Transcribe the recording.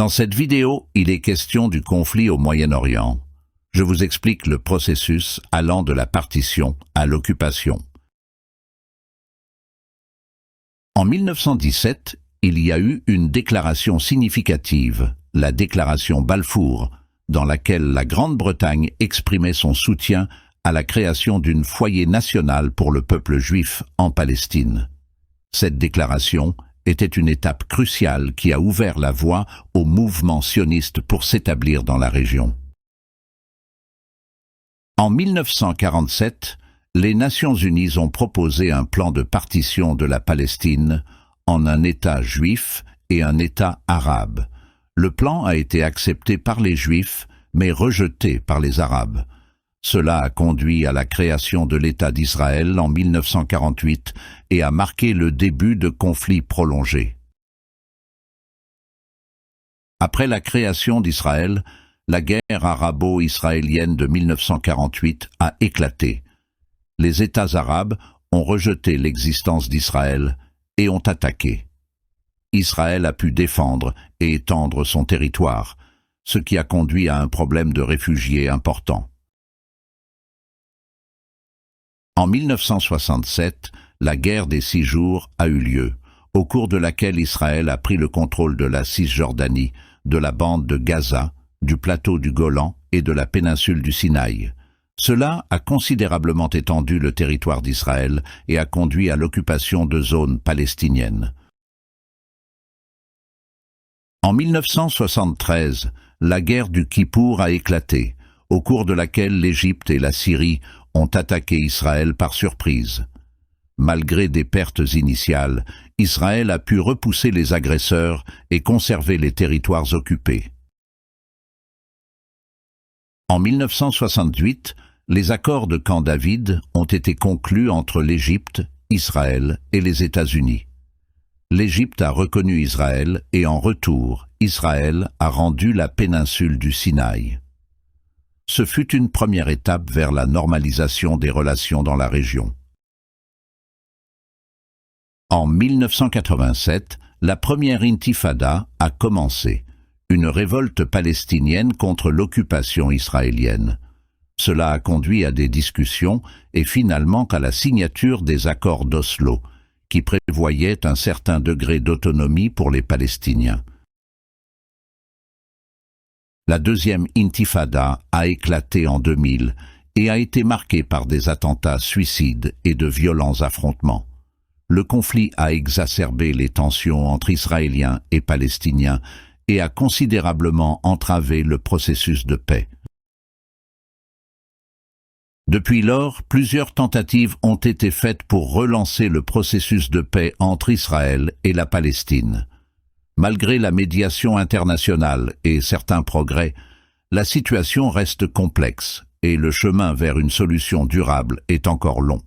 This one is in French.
Dans cette vidéo, il est question du conflit au Moyen-Orient. Je vous explique le processus allant de la partition à l'occupation. En 1917, il y a eu une déclaration significative, la déclaration Balfour, dans laquelle la Grande-Bretagne exprimait son soutien à la création d'une foyer national pour le peuple juif en Palestine. Cette déclaration était une étape cruciale qui a ouvert la voie au mouvement sioniste pour s'établir dans la région. En 1947, les Nations Unies ont proposé un plan de partition de la Palestine en un État juif et un État arabe. Le plan a été accepté par les Juifs, mais rejeté par les Arabes. Cela a conduit à la création de l'État d'Israël en 1948 et a marqué le début de conflits prolongés. Après la création d'Israël, la guerre arabo-israélienne de 1948 a éclaté. Les États arabes ont rejeté l'existence d'Israël et ont attaqué. Israël a pu défendre et étendre son territoire, ce qui a conduit à un problème de réfugiés important. En 1967, la guerre des 6 jours a eu lieu, au cours de laquelle Israël a pris le contrôle de la Cisjordanie, de la bande de Gaza, du plateau du Golan et de la péninsule du Sinaï. Cela a considérablement étendu le territoire d'Israël et a conduit à l'occupation de zones palestiniennes. En 1973, la guerre du Kippour a éclaté, au cours de laquelle l'Égypte et la Syrie ont attaqué Israël par surprise. Malgré des pertes initiales, Israël a pu repousser les agresseurs et conserver les territoires occupés. En 1968, les accords de Camp David ont été conclus entre l'Égypte, Israël et les États-Unis. L'Égypte a reconnu Israël et en retour, Israël a rendu la péninsule du Sinaï. Ce fut une première étape vers la normalisation des relations dans la région. En 1987, la première intifada a commencé, une révolte palestinienne contre l'occupation israélienne. Cela a conduit à des discussions et finalement à la signature des accords d'Oslo, qui prévoyaient un certain degré d'autonomie pour les Palestiniens. La deuxième intifada a éclaté en 2000 et a été marquée par des attentats suicides et de violents affrontements. Le conflit a exacerbé les tensions entre Israéliens et Palestiniens et a considérablement entravé le processus de paix. Depuis lors, plusieurs tentatives ont été faites pour relancer le processus de paix entre Israël et la Palestine. Malgré la médiation internationale et certains progrès, la situation reste complexe et le chemin vers une solution durable est encore long.